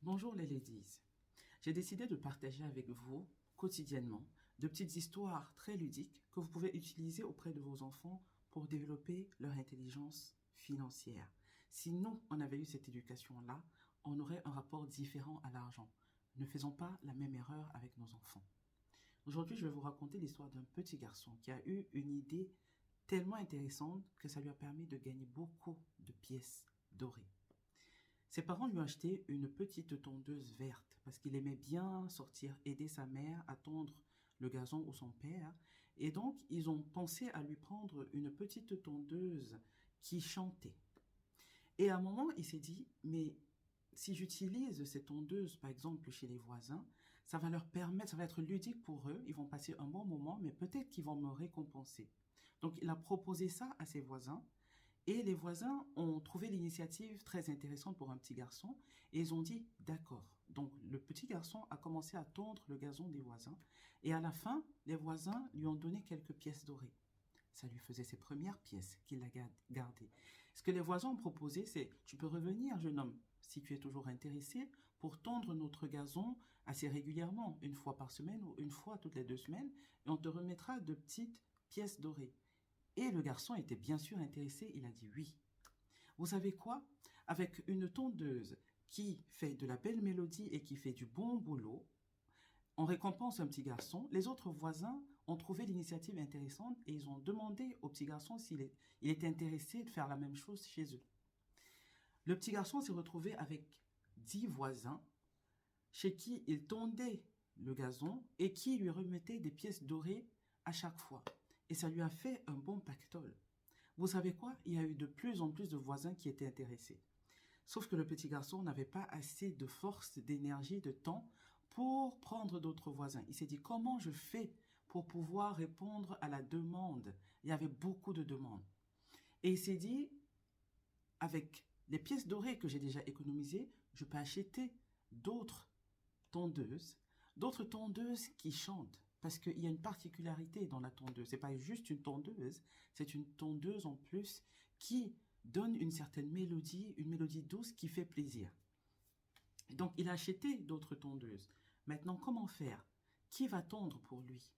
Bonjour les ladies. J'ai décidé de partager avec vous quotidiennement de petites histoires très ludiques que vous pouvez utiliser auprès de vos enfants pour développer leur intelligence financière. Si nous, on avait eu cette éducation-là, on aurait un rapport différent à l'argent. Ne faisons pas la même erreur avec nos enfants. Aujourd'hui, je vais vous raconter l'histoire d'un petit garçon qui a eu une idée tellement intéressante que ça lui a permis de gagner beaucoup de pièces dorées. Ses parents lui ont acheté une petite tondeuse verte parce qu'il aimait bien sortir aider sa mère à tondre le gazon ou son père. Et donc, ils ont pensé à lui prendre une petite tondeuse qui chantait. Et à un moment, il s'est dit, mais si j'utilise cette tondeuse, par exemple, chez les voisins, ça va leur permettre, ça va être ludique pour eux, ils vont passer un bon moment, mais peut-être qu'ils vont me récompenser. Donc, il a proposé ça à ses voisins et les voisins ont trouvé l'initiative très intéressante pour un petit garçon et ils ont dit d'accord. Donc le petit garçon a commencé à tondre le gazon des voisins et à la fin, les voisins lui ont donné quelques pièces dorées. Ça lui faisait ses premières pièces qu'il a gardées. Ce que les voisins ont proposé, c'est tu peux revenir, jeune homme, si tu es toujours intéressé, pour tondre notre gazon assez régulièrement, une fois par semaine ou une fois toutes les 2 semaines, et on te remettra de petites pièces dorées. Et le garçon était bien sûr intéressé, il a dit oui. Vous savez quoi? Avec une tondeuse qui fait de la belle mélodie et qui fait du bon boulot, on récompense un petit garçon. Les autres voisins ont trouvé l'initiative intéressante et ils ont demandé au petit garçon il était intéressé de faire la même chose chez eux. Le petit garçon s'est retrouvé avec 10 voisins chez qui il tondait le gazon et qui lui remettait des pièces dorées à chaque fois. Et ça lui a fait un bon pactole. Vous savez quoi? Il y a eu de plus en plus de voisins qui étaient intéressés. Sauf que le petit garçon n'avait pas assez de force, d'énergie, de temps pour prendre d'autres voisins. Il s'est dit, comment je fais pour pouvoir répondre à la demande? Il y avait beaucoup de demandes. Et il s'est dit, avec les pièces dorées que j'ai déjà économisées, je peux acheter d'autres tondeuses, d'autres tondeuses qui chantent. Parce qu'il y a une particularité dans la tondeuse. C'est pas juste une tondeuse, c'est une tondeuse en plus qui donne une certaine mélodie, une mélodie douce qui fait plaisir. Donc il a acheté d'autres tondeuses. Maintenant, comment faire? Qui va tondre pour lui?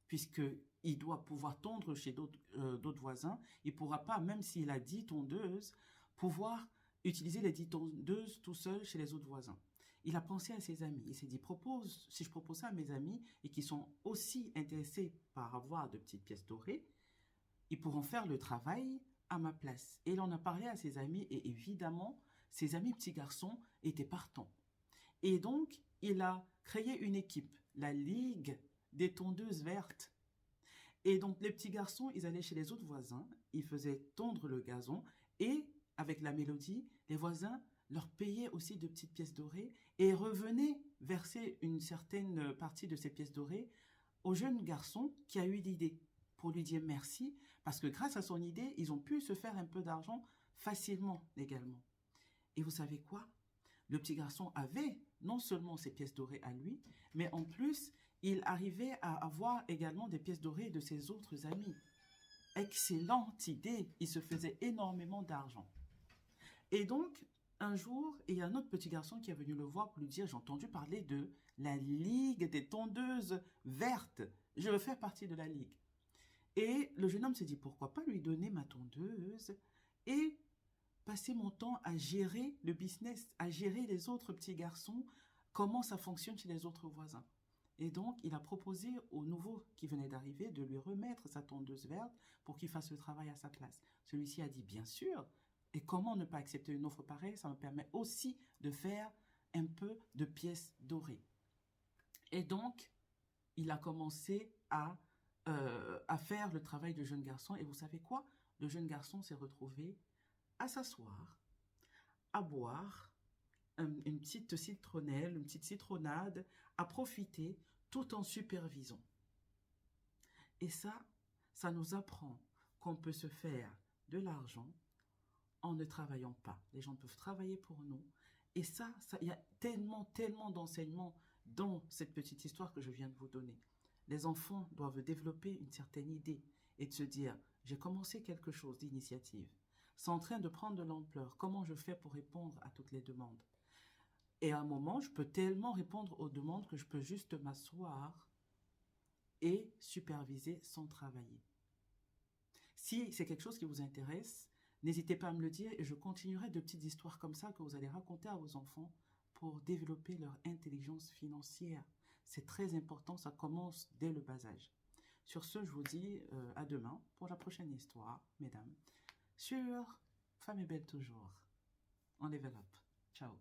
Puisqu'il doit pouvoir tondre chez d'autres voisins, il ne pourra pas, même s'il a 10 tondeuses, pouvoir utiliser les 10 tondeuses tout seul chez les autres voisins. Il a pensé à ses amis. Il s'est dit, si je propose ça à mes amis et qui sont aussi intéressés par avoir de petites pièces dorées, ils pourront faire le travail à ma place. Et il en a parlé à ses amis et évidemment, ses amis petits garçons étaient partants. Et donc, il a créé une équipe, la Ligue des tondeuses vertes. Et donc, les petits garçons, ils allaient chez les autres voisins, ils faisaient tondre le gazon et, avec la mélodie, les voisins leur payaient aussi de petites pièces dorées et revenaient verser une certaine partie de ces pièces dorées au jeune garçon qui a eu l'idée pour lui dire merci parce que grâce à son idée, ils ont pu se faire un peu d'argent facilement également. Et vous savez quoi? Le petit garçon avait non seulement ses pièces dorées à lui, mais en plus, il arrivait à avoir également des pièces dorées de ses autres amis. Excellente idée, il se faisait énormément d'argent. Et donc, un jour, il y a un autre petit garçon qui est venu le voir pour lui dire, j'ai entendu parler de la Ligue des tondeuses vertes. Je veux faire partie de la Ligue. Et le jeune homme s'est dit, pourquoi pas lui donner ma tondeuse et passer mon temps à gérer le business, à gérer les autres petits garçons, comment ça fonctionne chez les autres voisins. Et donc, il a proposé au nouveau qui venait d'arriver de lui remettre sa tondeuse verte pour qu'il fasse le travail à sa place. Celui-ci a dit, bien sûr, et comment ne pas accepter une offre pareille? Ça me permet aussi de faire un peu de pièces dorées. Et donc, il a commencé à faire le travail de jeune garçon. Et vous savez quoi? Le jeune garçon s'est retrouvé à s'asseoir, à boire une petite citronnelle, une petite citronnade, à profiter tout en supervisant. Et ça nous apprend qu'on peut se faire de l'argent en ne travaillant pas. Les gens peuvent travailler pour nous. Et il y a tellement, tellement d'enseignements dans cette petite histoire que je viens de vous donner. Les enfants doivent développer une certaine idée et de se dire, j'ai commencé quelque chose d'initiative. C'est en train de prendre de l'ampleur. Comment je fais pour répondre à toutes les demandes? Et à un moment, je peux tellement répondre aux demandes que je peux juste m'asseoir et superviser sans travailler. Si c'est quelque chose qui vous intéresse, n'hésitez pas à me le dire et je continuerai de petites histoires comme ça que vous allez raconter à vos enfants pour développer leur intelligence financière. C'est très important, ça commence dès le bas âge. Sur ce, je vous dis à demain pour la prochaine histoire, mesdames, sur Femme est belle toujours. On level up. Ciao.